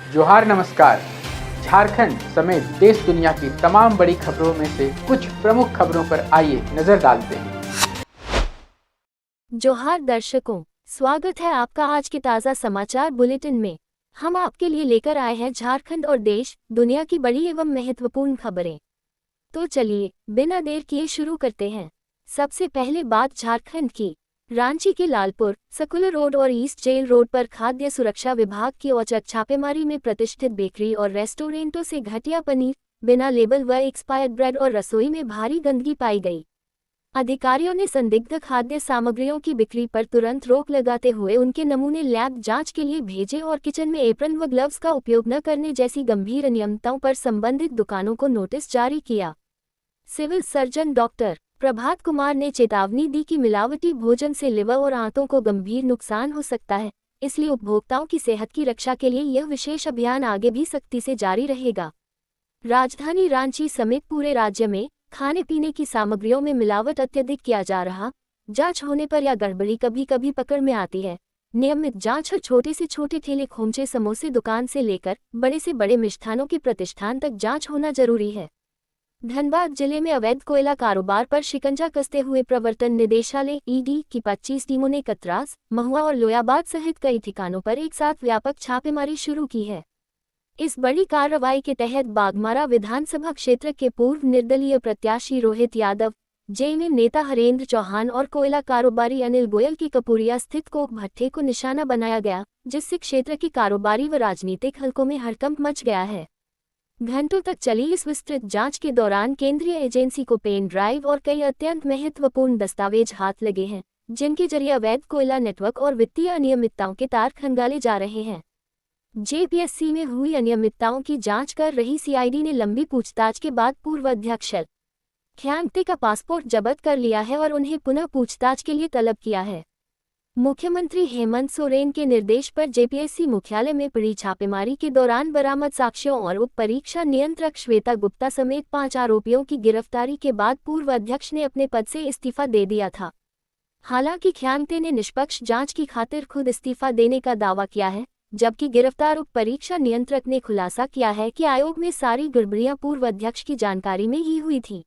जोहार नमस्कार। झारखंड समेत देश दुनिया की तमाम बड़ी खबरों में से कुछ प्रमुख खबरों पर आइए नजर डालते हैं। जोहार दर्शकों, स्वागत है आपका आज के ताज़ा समाचार बुलेटिन में। हम आपके लिए लेकर आए हैं झारखंड और देश दुनिया की बड़ी एवं महत्वपूर्ण खबरें। तो चलिए बिना देर किए शुरू करते हैं। सबसे पहले बात झारखंड की। रांची के लालपुर, सकुलर रोड और ईस्ट जेल रोड पर खाद्य सुरक्षा विभाग की औचक छापेमारी में प्रतिष्ठित बेकरी और रेस्टोरेंटों से घटिया पनीर, बिना लेबल व एक्सपायर्ड ब्रेड और रसोई में भारी गंदगी पाई गई। अधिकारियों ने संदिग्ध खाद्य सामग्रियों की बिक्री पर तुरंत रोक लगाते हुए उनके नमूने लैब जांच के लिए भेजे और किचन में एप्रन व ग्लव्स का उपयोग न करने जैसी गंभीर अनियमितताओं पर संबंधित दुकानों को नोटिस जारी किया। Civil surgeon doctor Prabhat Kumar ने चेतावनी दी कि मिलावटी भोजन से लिवर और आंतों को गंभीर नुकसान हो सकता है, इसलिए उपभोक्ताओं की सेहत की रक्षा के लिए यह विशेष अभियान आगे भी सख्ती से जारी रहेगा। राजधानी रांची समेत पूरे राज्य में खाने पीने की सामग्रियों में मिलावट अत्यधिक किया जा रहा, जांच होने पर यह गड़बड़ी कभी कभी पकड़ में आती है। नियमित जांच और छोटे से छोटे ठेले खोमचे समोसे दुकान से लेकर बड़े से बड़े मिष्ठानों के प्रतिष्ठान तक जांच होना जरूरी है। धनबाद जिले में अवैध कोयला कारोबार पर शिकंजा कसते हुए प्रवर्तन निदेशालय ईडी की 25 टीमों ने कतरास, महुआ और लोयाबाद सहित कई ठिकानों पर एक साथ व्यापक छापेमारी शुरू की है। इस बड़ी कार्रवाई के तहत बाघमारा विधानसभा क्षेत्र के पूर्व निर्दलीय प्रत्याशी रोहित यादव, जेएमएम नेता हरेंद्र चौहान और कोयला कारोबारी अनिल गोयल की कपूरिया स्थित कोक भट्ठे को निशाना बनाया गया, जिससे क्षेत्र की कारोबारी व राजनीतिक हलकों में हड़कंप मच गया है। घंटों तक चली इस विस्तृत जांच के दौरान केंद्रीय एजेंसी को पेन ड्राइव और कई अत्यंत महत्वपूर्ण दस्तावेज हाथ लगे हैं, जिनके जरिए अवैध कोयला नेटवर्क और वित्तीय अनियमितताओं के तार खंगाले जा रहे हैं। जेपीएससी में हुई अनियमितताओं की जांच कर रही सीआईडी ने लंबी पूछताछ के बाद पूर्व अध्यक्ष एल ख्यांगते का पासपोर्ट जब्त कर लिया है और उन्हें पुनः पूछताछ के लिए तलब किया है। मुख्यमंत्री हेमंत सोरेन के निर्देश पर जेपीएससी मुख्यालय में पड़ी छापेमारी के दौरान बरामद साक्ष्यों और उप परीक्षा नियंत्रक श्वेता गुप्ता समेत 5 आरोपियों की गिरफ्तारी के बाद पूर्व अध्यक्ष ने अपने पद से इस्तीफा दे दिया था। हालांकि ख्यांगते ने निष्पक्ष जांच की खातिर खुद इस्तीफा देने का दावा किया है, जबकि गिरफ्तार उप परीक्षा नियंत्रक ने खुलासा किया है कि आयोग में सारी गड़बड़ियां पूर्व अध्यक्ष की जानकारी में ही हुई थी।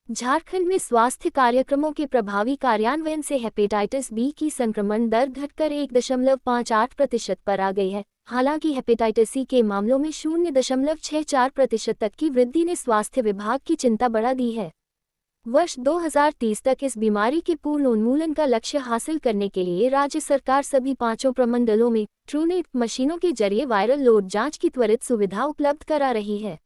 झारखंड में स्वास्थ्य कार्यक्रमों के प्रभावी कार्यान्वयन से हेपेटाइटिस बी की संक्रमण दर घटकर 1.58% पर आ गई है। हालांकि हेपेटाइटिस सी के मामलों में 0.64% तक की वृद्धि ने स्वास्थ्य विभाग की चिंता बढ़ा दी है। वर्ष 2030 तक इस बीमारी के पूर्ण उन्मूलन का लक्ष्य हासिल करने के लिए राज्य सरकार सभी 5 प्रमंडलों में ट्रूनेट मशीनों के जरिए वायरल लोड जांच की त्वरित सुविधा उपलब्ध करा रही है।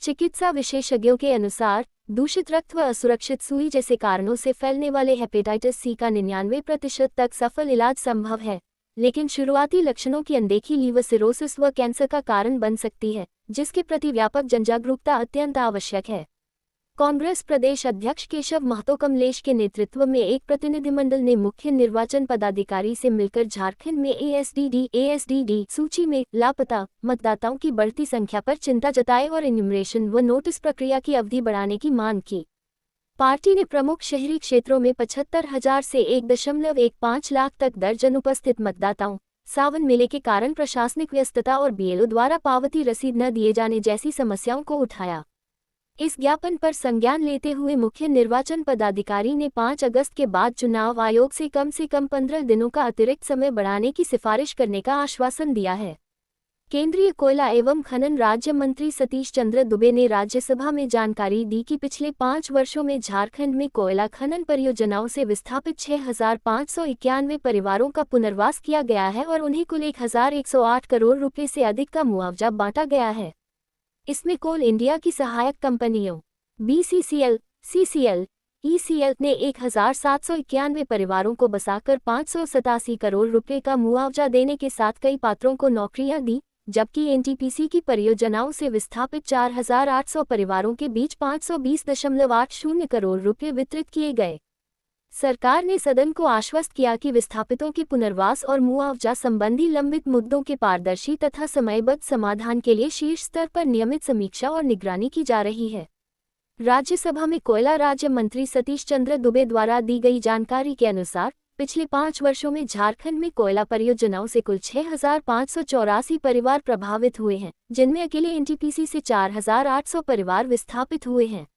चिकित्सा विशेषज्ञों के अनुसार दूषित रक्त व असुरक्षित सुई जैसे कारणों से फैलने वाले हेपेटाइटिस सी का 99% तक सफल इलाज संभव है, लेकिन शुरुआती लक्षणों की अनदेखी लीवर सिरोसिस व कैंसर का कारण बन सकती है, जिसके प्रति व्यापक जनजागरूकता अत्यंत आवश्यक है। कांग्रेस प्रदेश अध्यक्ष केशव महतो कमलेश के नेतृत्व में एक प्रतिनिधिमंडल ने मुख्य निर्वाचन पदाधिकारी से मिलकर झारखंड में एएसडीडी सूची में लापता मतदाताओं की बढ़ती संख्या पर चिंता जताई और इन्यूमरेशन व नोटिस प्रक्रिया की अवधि बढ़ाने की मांग की। पार्टी ने प्रमुख शहरी क्षेत्रों में 75,000 से 1.15 लाख तक दर्ज अनुपस्थित मतदाताओं, सावन मेले के कारण प्रशासनिक व्यस्तता और बीएलओ द्वारा पावती रसीद न दिए जाने जैसी समस्याओं को उठाया। इस ज्ञापन पर संज्ञान लेते हुए मुख्य निर्वाचन पदाधिकारी ने 5 अगस्त के बाद चुनाव आयोग से कम 15 दिनों का अतिरिक्त समय बढ़ाने की सिफारिश करने का आश्वासन दिया है। केंद्रीय कोयला एवं खनन राज्य मंत्री सतीश चंद्र दुबे ने राज्यसभा में जानकारी दी कि पिछले 5 वर्षों में झारखंड में कोयला खनन परियोजनाओं से विस्थापित 6,591 परिवारों का पुनर्वास किया गया है और उन्हें कुल 1,108 करोड़ रुपए से अधिक का मुआवजा बांटा गया है। इसमें कोल इंडिया की सहायक कंपनियों बीसीसीएल, सीसीएल, ईसीएल ने 1,791 परिवारों को बसाकर 587 करोड़ रुपए का मुआवजा देने के साथ कई पात्रों को नौकरियां दी, जबकि एनटीपीसी की परियोजनाओं से विस्थापित 4,800 परिवारों के बीच 520.80 करोड़ रुपए वितरित किए गए। सरकार ने सदन को आश्वस्त किया कि विस्थापितों के पुनर्वास और मुआवजा संबंधी लंबित मुद्दों के पारदर्शी तथा समयबद्ध समाधान के लिए शीर्ष स्तर पर नियमित समीक्षा और निगरानी की जा रही है। राज्यसभा में कोयला राज्य मंत्री सतीश चंद्र दुबे द्वारा दी गई जानकारी के अनुसार पिछले 5 वर्षों में झारखंड में कोयला परियोजनाओं से कुल 6,584 परिवार प्रभावित हुए हैं, जिनमें अकेले एनटीपीसी से 4,800 परिवार विस्थापित हुए हैं।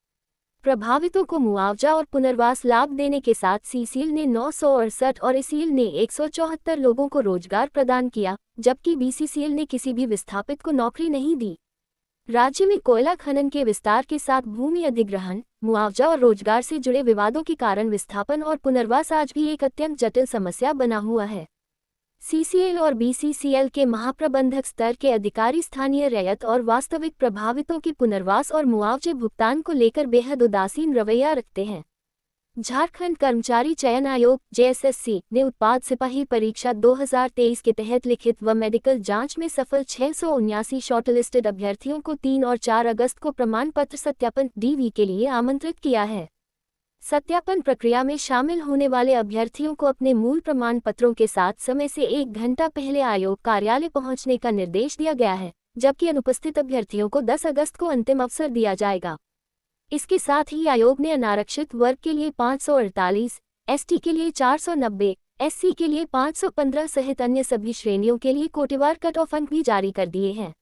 प्रभावितों को मुआवजा और पुनर्वास लाभ देने के साथ सीसीएल ने 968 और एसीएल ने 174 लोगों को रोजगार प्रदान किया, जबकि बीसीसीएल ने किसी भी विस्थापित को नौकरी नहीं दी। राज्य में कोयला खनन के विस्तार के साथ भूमि अधिग्रहण, मुआवजा और रोजगार से जुड़े विवादों के कारण विस्थापन और पुनर्वास आज भी एक अत्यंत जटिल समस्या बना हुआ है। सीसीएल और बीसीसीएल के महाप्रबंधक स्तर के अधिकारी स्थानीय रैयत और वास्तविक प्रभावितों के पुनर्वास और मुआवजे भुगतान को लेकर बेहद उदासीन रवैया रखते हैं। झारखंड कर्मचारी चयन आयोग जेएसएससी ने उत्पाद सिपाही परीक्षा 2023 के तहत लिखित व मेडिकल जांच में सफल 679 शॉर्टलिस्टेड अभ्यर्थियों को 3 और 4 अगस्त को प्रमाण पत्र सत्यापन डीवी के लिए आमंत्रित किया है। सत्यापन प्रक्रिया में शामिल होने वाले अभ्यर्थियों को अपने मूल प्रमाण पत्रों के साथ समय से 1 घंटा पहले आयोग कार्यालय पहुंचने का निर्देश दिया गया है, जबकि अनुपस्थित अभ्यर्थियों को 10 अगस्त को अंतिम अवसर दिया जाएगा। इसके साथ ही आयोग ने अनारक्षित वर्ग के लिए 548, एसटी के लिए 490, एससी के लिए 515 सहित अन्य सभी श्रेणियों के लिए कोटिवार कट ऑफ अंक भी जारी कर दिए हैं।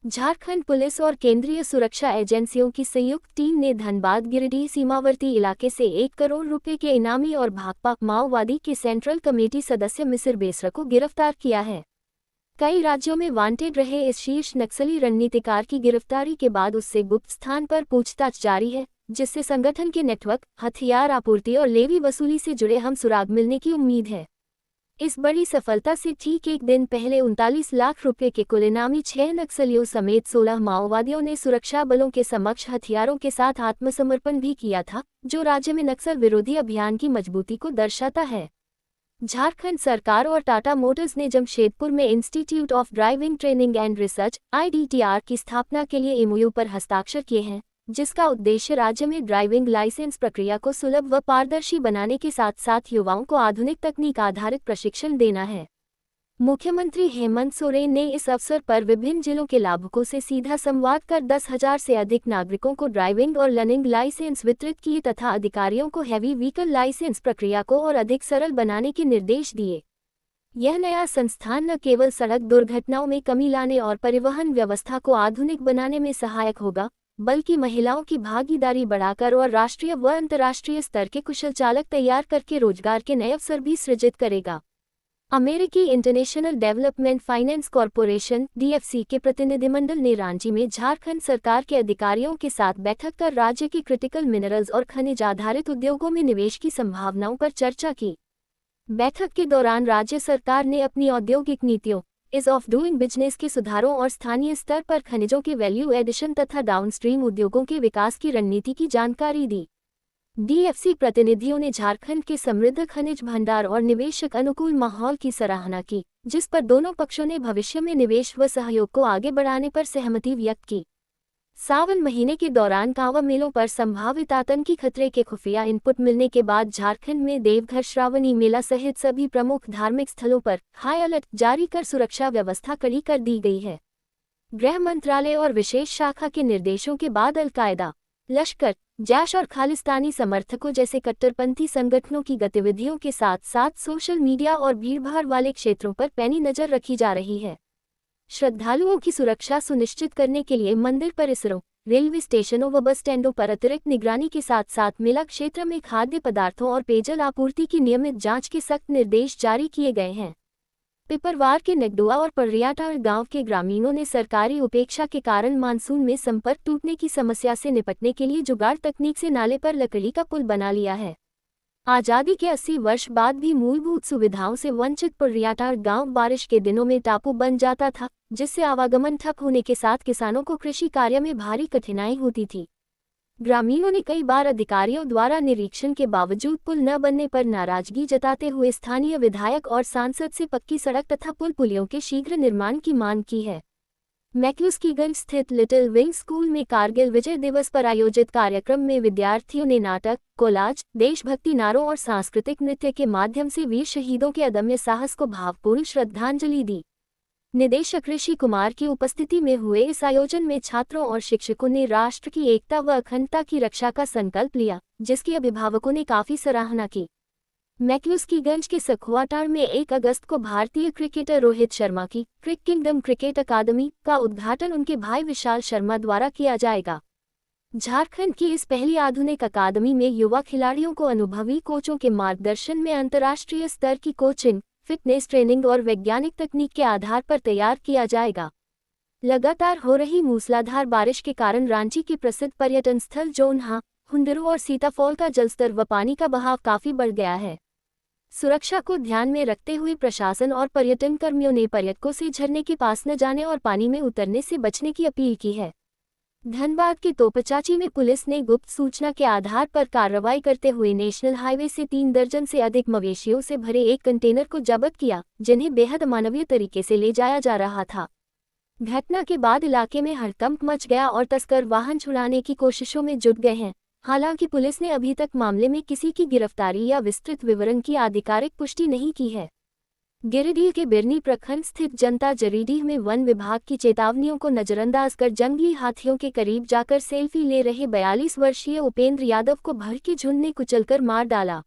झारखंड पुलिस और केंद्रीय सुरक्षा एजेंसियों की संयुक्त टीम ने धनबाद गिरिडीह सीमावर्ती इलाके से 1 करोड़ रुपए के इनामी और भाकपा माओवादी के सेंट्रल कमेटी सदस्य मिसिर बेसरा को गिरफ्तार किया है। कई राज्यों में वांटेड रहे इस शीर्ष नक्सली रणनीतिकार की गिरफ्तारी के बाद उससे गुप्त स्थान पर पूछताछ जारी है, जिससे संगठन के नेटवर्क, हथियार आपूर्ति और लेवी वसूली से जुड़े हम सुराग मिलने की उम्मीद है। इस बड़ी सफलता से ठीक एक दिन पहले 39 लाख रुपए के कुल इनामी 6 नक्सलियों समेत 16 माओवादियों ने सुरक्षा बलों के समक्ष हथियारों के साथ आत्मसमर्पण भी किया था, जो राज्य में नक्सल विरोधी अभियान की मजबूती को दर्शाता है। झारखंड सरकार और टाटा मोटर्स ने जमशेदपुर में institute of driving training and research (IDTR) की स्थापना के लिए एमओयू पर हस्ताक्षर किए हैं, जिसका उद्देश्य राज्य में ड्राइविंग लाइसेंस प्रक्रिया को सुलभ व पारदर्शी बनाने के साथ साथ युवाओं को आधुनिक तकनीक आधारित प्रशिक्षण देना है। मुख्यमंत्री हेमंत सोरेन ने इस अवसर पर विभिन्न जिलों के लाभुकों से सीधा संवाद कर 10,000 से अधिक नागरिकों को ड्राइविंग और लर्निंग लाइसेंस वितरित किए तथा अधिकारियों को हैवी व्हीकल लाइसेंस प्रक्रिया को और अधिक सरल बनाने के निर्देश दिए। यह नया संस्थान न केवल सड़क दुर्घटनाओं में कमी लाने और परिवहन व्यवस्था को आधुनिक बनाने में सहायक होगा, बल्कि महिलाओं की भागीदारी बढ़ाकर और राष्ट्रीय व अंतर्राष्ट्रीय स्तर के कुशल चालक तैयार करके रोजगार के नए अवसर भी सृजित करेगा। अमेरिकी international development finance corporation (DFC) के प्रतिनिधिमंडल ने रांची में झारखंड सरकार के अधिकारियों के साथ बैठक कर राज्य के क्रिटिकल मिनरल्स और खनिज आधारित उद्योगों में निवेश की संभावनाओं पर चर्चा की। बैठक के दौरान राज्य सरकार ने अपनी औद्योगिक नीतियों, ईज ऑफ डूइंग बिजनेस के सुधारों और स्थानीय स्तर पर खनिजों के वैल्यू एडिशन तथा डाउनस्ट्रीम उद्योगों के विकास की रणनीति की जानकारी दी। DFC प्रतिनिधियों ने झारखंड के समृद्ध खनिज भंडार और निवेशक अनुकूल माहौल की सराहना की, जिस पर दोनों पक्षों ने भविष्य में निवेश व सहयोग को आगे बढ़ाने पर सहमति व्यक्त की। सावन महीने के दौरान कांवड़ मेलों पर संभावित आतंकी खतरे के खुफिया इनपुट मिलने के बाद झारखंड में देवघर श्रावणी मेला सहित सभी प्रमुख धार्मिक स्थलों पर हाई अलर्ट जारी कर सुरक्षा व्यवस्था कड़ी कर दी गई है। गृह मंत्रालय और विशेष शाखा के निर्देशों के बाद अल-कायदा, लश्कर, जैश और खालिस्तानी समर्थकों जैसे कट्टरपंथी संगठनों की गतिविधियों के साथ साथ सोशल मीडिया और भीड़भाड़ वाले क्षेत्रों पर पैनी नजर रखी जा रही है। श्रद्धालुओं की सुरक्षा सुनिश्चित करने के लिए मंदिर परिसरों, रेलवे स्टेशनों व बस स्टैंडों पर अतिरिक्त निगरानी के साथ साथ मेला क्षेत्र में खाद्य पदार्थों और पेयजल आपूर्ति की नियमित जांच के सख्त निर्देश जारी किए गए हैं। पिपरवार के नेगडुआ और पर्रियाटाड़ गांव के ग्रामीणों ने सरकारी उपेक्षा के कारण मानसून में संपर्क टूटने की समस्या से निपटने के लिए जुगाड़ तकनीक से नाले पर लकड़ी का पुल बना लिया है। आजादी के 80 वर्ष बाद भी मूलभूत सुविधाओं से वंचित पर्रियाटाड़ गांव बारिश के दिनों में टापू बन जाता था, जिससे आवागमन ठप होने के साथ किसानों को कृषि कार्य में भारी कठिनाई होती थी। ग्रामीणों ने कई बार अधिकारियों द्वारा निरीक्षण के बावजूद पुल न बनने पर नाराजगी जताते हुए स्थानीय विधायक और सांसद से पक्की सड़क तथा पुलियों के शीघ्र निर्माण की मांग की है। मैक्यूस्कीगंज स्थित लिटिल विंग स्कूल में कारगिल विजय दिवस पर आयोजित कार्यक्रम में विद्यार्थियों ने नाटक, कोलाज, देशभक्ति नारों और सांस्कृतिक नृत्य के माध्यम से वीर शहीदों के अदम्य साहस को भावपूर्ण श्रद्धांजलि दी। निदेशक ऋषि कुमार की उपस्थिति में हुए इस आयोजन में छात्रों और शिक्षकों ने राष्ट्र की एकता व अखंडता की रक्षा का संकल्प लिया, जिसकी अभिभावकों ने काफी सराहना की। मैक्लुस्कीगंज के सखुवाटार में 1 अगस्त को भारतीय क्रिकेटर रोहित शर्मा की क्रिक किंगडम क्रिकेट अकादमी का उद्घाटन उनके भाई विशाल शर्मा द्वारा किया जाएगा। झारखंड की इस पहली आधुनिक अकादमी में युवा खिलाड़ियों को अनुभवी कोचों के मार्गदर्शन में अंतर्राष्ट्रीय स्तर की कोचिंग, फिटनेस ट्रेनिंग और वैज्ञानिक तकनीक के आधार पर तैयार किया जाएगा। लगातार हो रही मूसलाधार बारिश के कारण रांची के प्रसिद्ध पर्यटन स्थल जोन्हा, हुंडरू और सीताफॉल का जलस्तर व पानी का बहाव काफी बढ़ गया है। सुरक्षा को ध्यान में रखते हुए प्रशासन और पर्यटन कर्मियों ने पर्यटकों से झरने के पास न जाने और पानी में उतरने से बचने की अपील की है। धनबाद के तोपचाची में पुलिस ने गुप्त सूचना के आधार पर कार्रवाई करते हुए नेशनल हाईवे से 3 दर्जन से अधिक मवेशियों से भरे एक कंटेनर को जब्त किया, जिन्हें बेहद अमानवीय तरीके से ले जाया जा रहा था। घटना के बाद इलाके में हड़कंप मच गया और तस्कर वाहन छुड़ाने की कोशिशों में जुट गए हैं। हालांकि पुलिस ने अभी तक मामले में किसी की गिरफ्तारी या विस्तृत विवरण की आधिकारिक पुष्टि नहीं की है। गिरिडीह के बिरनी प्रखंड स्थित जनता जरीडीह में वन विभाग की चेतावनियों को नजरअंदाज कर जंगली हाथियों के करीब जाकर सेल्फी ले रहे 42 वर्षीय उपेंद्र यादव को भर के झुंड ने कुचलकर मार डाला।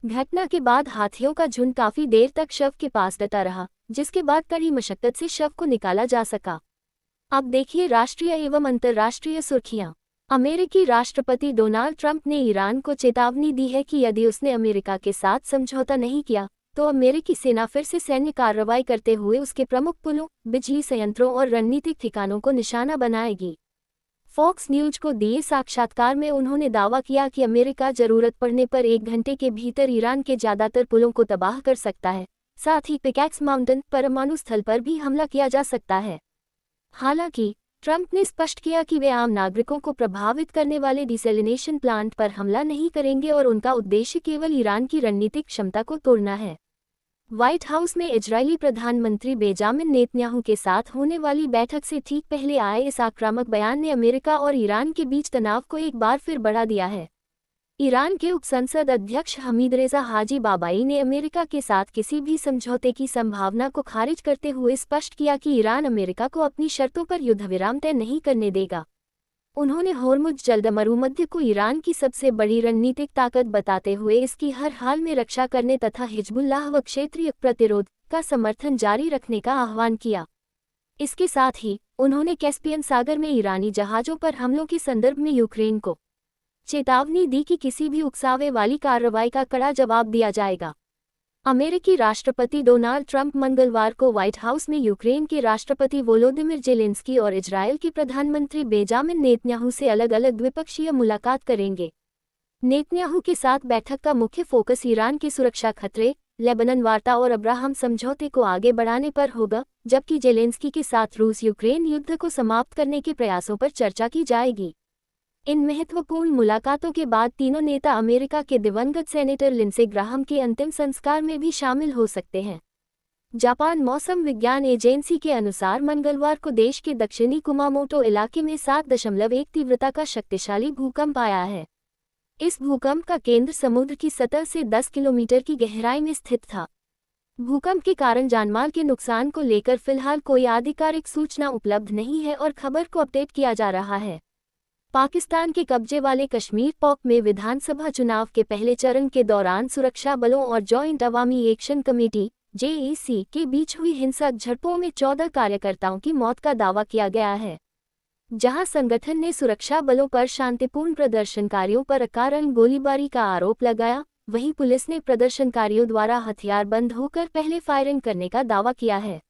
घटना के बाद हाथियों का झुंड काफी देर तक शव के पास डटा रहा, जिसके बाद कड़ी मशक्कत से शव को निकाला जा सका। अब देखिए राष्ट्रीय एवं अंतर्राष्ट्रीय सुर्खियां। अमेरिकी राष्ट्रपति डोनाल्ड ट्रंप ने ईरान को चेतावनी दी है कि यदि उसने अमेरिका के साथ समझौता नहीं किया तो अमेरिकी सेना फिर से सैन्य कार्रवाई करते हुए उसके प्रमुख पुलों, बिजली संयंत्रों और रणनीतिक ठिकानों को निशाना बनाएगी। फॉक्स न्यूज को दिए साक्षात्कार में उन्होंने दावा किया कि अमेरिका जरूरत पड़ने पर 1 घंटे के भीतर ईरान के ज्यादातर पुलों को तबाह कर सकता है। साथ ही पिकैक्स माउंटेन परमाणु स्थल पर भी हमला किया जा सकता है। हालांकि ट्रंप ने स्पष्ट किया कि वे आम नागरिकों को प्रभावित करने वाले डिसैलिनेशन प्लांट पर हमला नहीं करेंगे और उनका उद्देश्य केवल ईरान की रणनीतिक क्षमता को तोड़ना है। व्हाइट हाउस में इजरायली प्रधानमंत्री बेंजामिन नेतन्याहू के साथ होने वाली बैठक से ठीक पहले आए इस आक्रामक बयान ने अमेरिका और ईरान के बीच तनाव को एक बार फिर बढ़ा दिया है। ईरान के उपसंसद अध्यक्ष हमीद रेजा हाजी बाबाई ने अमेरिका के साथ किसी भी समझौते की संभावना को खारिज करते हुए स्पष्ट किया कि ईरान अमेरिका को अपनी शर्तों पर युद्धविराम तय नहीं करने देगा। उन्होंने होर्मुज जलदमरुमध्य को ईरान की सबसे बड़ी रणनीतिक ताकत बताते हुए इसकी हर हाल में रक्षा करने तथा हिजबुल्लाह व क्षेत्रीय प्रतिरोध का समर्थन जारी रखने का आह्वान किया। इसके साथ ही उन्होंने कैस्पियन सागर में ईरानी जहाजों पर हमलों के संदर्भ में यूक्रेन को चेतावनी दी कि किसी भी उकसावे वाली कार्रवाई का कड़ा जवाब दिया जाएगा। अमेरिकी राष्ट्रपति डोनाल्ड ट्रंप मंगलवार को व्हाइट हाउस में यूक्रेन के राष्ट्रपति वोलोदिमिर जेलेंस्की और इजरायल के प्रधानमंत्री बेंजामिन नेतन्याहू से अलग-अलग द्विपक्षीय मुलाकात करेंगे। नेतन्याहू के साथ बैठक का मुख्य फोकस ईरान के सुरक्षा खतरे, लेबनान वार्ता और अब्राहम समझौते को आगे बढ़ाने पर होगा, जबकि जेलेंस्की के साथ रूस यूक्रेन युद्ध को समाप्त करने के प्रयासों पर चर्चा की जाएगी। इन महत्वपूर्ण मुलाकातों के बाद तीनों नेता अमेरिका के दिवंगत सेनेटर लिंडसे ग्राहम के अंतिम संस्कार में भी शामिल हो सकते हैं। जापान मौसम विज्ञान एजेंसी के अनुसार मंगलवार को देश के दक्षिणी कुमामोटो इलाके में 7.1 तीव्रता का शक्तिशाली भूकंप आया है। इस भूकंप का केंद्र समुद्र की सतह से 10 किलोमीटर की गहराई में स्थित था। भूकंप के कारण जानमाल के नुकसान को लेकर फिलहाल कोई आधिकारिक सूचना उपलब्ध नहीं है और खबर को अपडेट किया जा रहा है। पाकिस्तान के कब्जे वाले कश्मीर पॉक में विधानसभा चुनाव के पहले चरण के दौरान सुरक्षा बलों और जॉइंट अवामी एक्शन कमेटी (JAC) के बीच हुई हिंसक झड़पों में 14 कार्यकर्ताओं की मौत का दावा किया गया है। जहां संगठन ने सुरक्षा बलों पर शांतिपूर्ण प्रदर्शनकारियों पर अकारण गोलीबारी का आरोप लगाया, वहीं पुलिस ने प्रदर्शनकारियों द्वारा हथियारबंद होकर पहले फायरिंग करने का दावा किया है।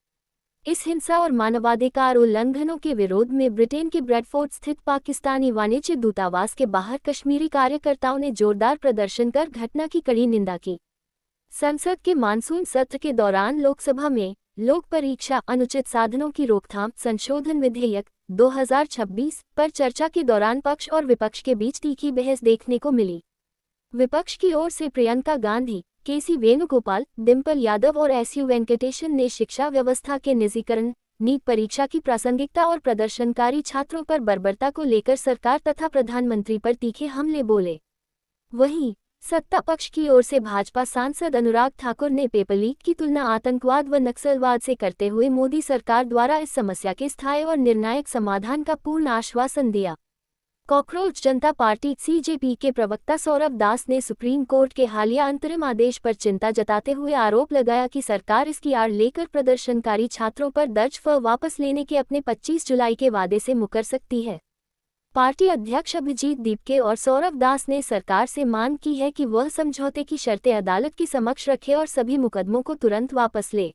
इस हिंसा और मानवाधिकार उल्लंघनों के विरोध में ब्रिटेन के ब्रैडफोर्ड स्थित पाकिस्तानी वाणिज्य दूतावास के बाहर कश्मीरी कार्यकर्ताओं ने जोरदार प्रदर्शन कर घटना की कड़ी निंदा की। संसद के मानसून सत्र के दौरान लोकसभा में लोक परीक्षा अनुचित साधनों की रोकथाम संशोधन विधेयक 2026 पर चर्चा के दौरान पक्ष और विपक्ष के बीच तीखी बहस देखने को मिली। विपक्ष की ओर से प्रियंका गांधी, केसी वेणुगोपाल, डिम्पल यादव और एसयू वेंकटेशन ने शिक्षा व्यवस्था के निजीकरण, नीट परीक्षा की प्रासंगिकता और प्रदर्शनकारी छात्रों पर बर्बरता को लेकर सरकार तथा प्रधानमंत्री पर तीखे हमले बोले। वहीं सत्ता पक्ष की ओर से भाजपा सांसद अनुराग ठाकुर ने पेपर लीक की तुलना आतंकवाद व नक्सलवाद से करते हुए मोदी सरकार द्वारा इस समस्या के स्थायी और निर्णायक समाधान का पूर्ण आश्वासन दिया। कॉकरोच जनता पार्टी सीजेपी के प्रवक्ता सौरभ दास ने सुप्रीम कोर्ट के हालिया अंतरिम आदेश पर चिंता जताते हुए आरोप लगाया कि सरकार इसकी आड़ लेकर प्रदर्शनकारी छात्रों पर दर्ज फर्जी वापस लेने के अपने 25 जुलाई के वादे से मुकर सकती है। पार्टी अध्यक्ष अभिजीत दीपके और सौरभ दास ने सरकार से मांग की है कि वह समझौते की शर्तें अदालत के समक्ष रखे और सभी मुकदमों को तुरंत वापस ले।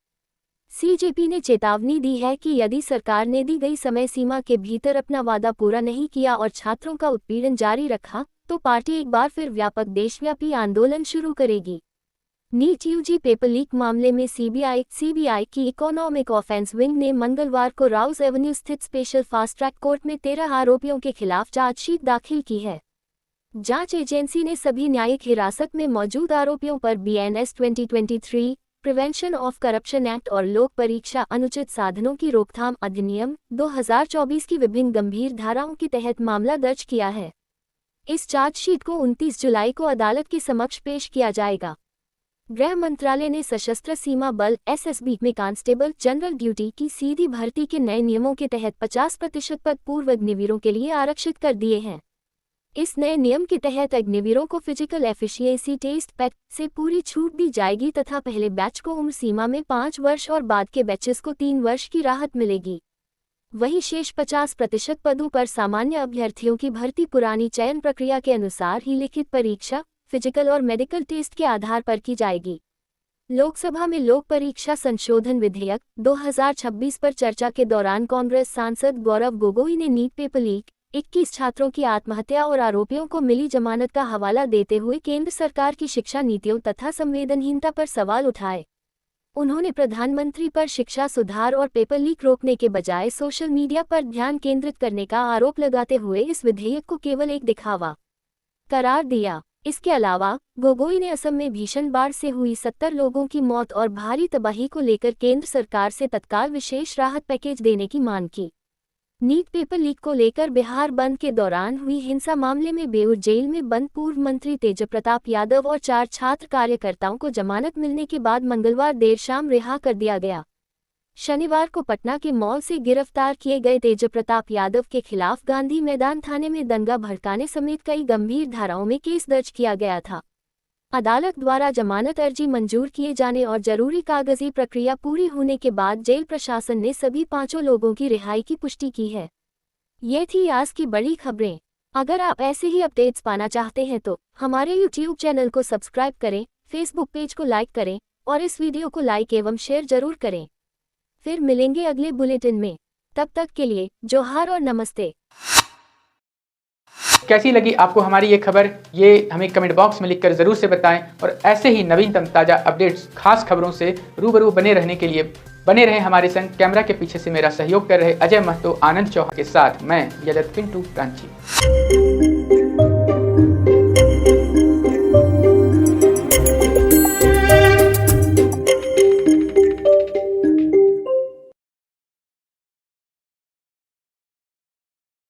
सीजेपी ने चेतावनी दी है कि यदि सरकार ने दी गई समय सीमा के भीतर अपना वादा पूरा नहीं किया और छात्रों का उत्पीड़न जारी रखा तो पार्टी एक बार फिर व्यापक देशव्यापी आंदोलन शुरू करेगी। नीट यूजी पेपर लीक मामले में सीबीआई की इकोनॉमिक ऑफेंस विंग ने मंगलवार को राउज एवेन्यू स्थित स्पेशल फास्ट ट्रैक कोर्ट में 13 आरोपियों के खिलाफ चार्जशीट दाखिल की है। जांच एजेंसी ने सभी न्यायिक हिरासत में मौजूद आरोपियों पर BNS 2023 prevention of corruption act और लोक परीक्षा अनुचित साधनों की रोकथाम अधिनियम 2024 की विभिन्न गंभीर धाराओं के तहत मामला दर्ज किया है। इस चार्जशीट को 29 जुलाई को अदालत के समक्ष पेश किया जाएगा। गृह मंत्रालय ने सशस्त्र सीमा बल एसएसबी में कांस्टेबल जनरल ड्यूटी की सीधी भर्ती के नए नियमों के तहत 50% पद पूर्व अग्निवीरों के लिए आरक्षित कर दिए हैं। इस नए नियम के तहत अग्निवीरों को फिजिकल एफिशिएंसी टेस्ट पैक से पूरी छूट दी जाएगी तथा पहले बैच को उम्र सीमा में 5 वर्ष और बाद के बैचेस को 3 वर्ष की राहत मिलेगी। वहीं शेष 50% पदों पर सामान्य अभ्यर्थियों की भर्ती पुरानी चयन प्रक्रिया के अनुसार ही लिखित परीक्षा, फिजिकल और मेडिकल टेस्ट के आधार पर की जाएगी। लोकसभा में लोक परीक्षा संशोधन विधेयक 2026 पर चर्चा के दौरान कांग्रेस सांसद गौरव गोगोई ने नीट पेपर लीक, 21 छात्रों की आत्महत्या और आरोपियों को मिली जमानत का हवाला देते हुए केंद्र सरकार की शिक्षा नीतियों तथा संवेदनहीनता पर सवाल उठाए। उन्होंने प्रधानमंत्री पर शिक्षा सुधार और पेपर लीक रोकने के बजाय सोशल मीडिया पर ध्यान केंद्रित करने का आरोप लगाते हुए इस विधेयक को केवल एक दिखावा करार दिया। इसके अलावा गोगोई ने असम में भीषण बाढ़ से हुई 70 लोगों की मौत और भारी तबाही को लेकर केंद्र सरकार से तत्काल विशेष राहत पैकेज देने की मांग की। नीट पेपर लीक को लेकर बिहार बंद के दौरान हुई हिंसा मामले में बेऊर जेल में बंद पूर्व मंत्री तेजप्रताप यादव और 4 छात्र कार्यकर्ताओं को जमानत मिलने के बाद मंगलवार देर शाम रिहा कर दिया गया। शनिवार को पटना के मॉल से गिरफ्तार किए गए तेजप्रताप यादव के खिलाफ गांधी मैदान थाने में दंगा भड़काने समेत कई गंभीर धाराओं में केस दर्ज किया गया था। अदालत द्वारा जमानत अर्जी मंजूर किए जाने और जरूरी कागजी प्रक्रिया पूरी होने के बाद जेल प्रशासन ने सभी 5 लोगों की रिहाई की पुष्टि की है। ये थी आज की बड़ी खबरें। अगर आप ऐसे ही अपडेट्स पाना चाहते हैं तो हमारे यूट्यूब चैनल को सब्सक्राइब करें, फेसबुक पेज को लाइक करें और इस वीडियो को लाइक एवं शेयर जरूर करें। फिर मिलेंगे अगले बुलेटिन में। तब तक के लिए जोहार और नमस्ते। कैसी लगी आपको हमारी ये खबर, ये हमें कमेंट बॉक्स में लिखकर जरूर से बताएं और ऐसे ही नवीनतम ताज़ा अपडेट्स, खास खबरों से रूबरू बने रहने के लिए बने रहें हमारे संग। कैमरा के पीछे से मेरा सहयोग कर रहे अजय महतो, आनंद चौहान के साथ मैं यजत पिंटू रांची।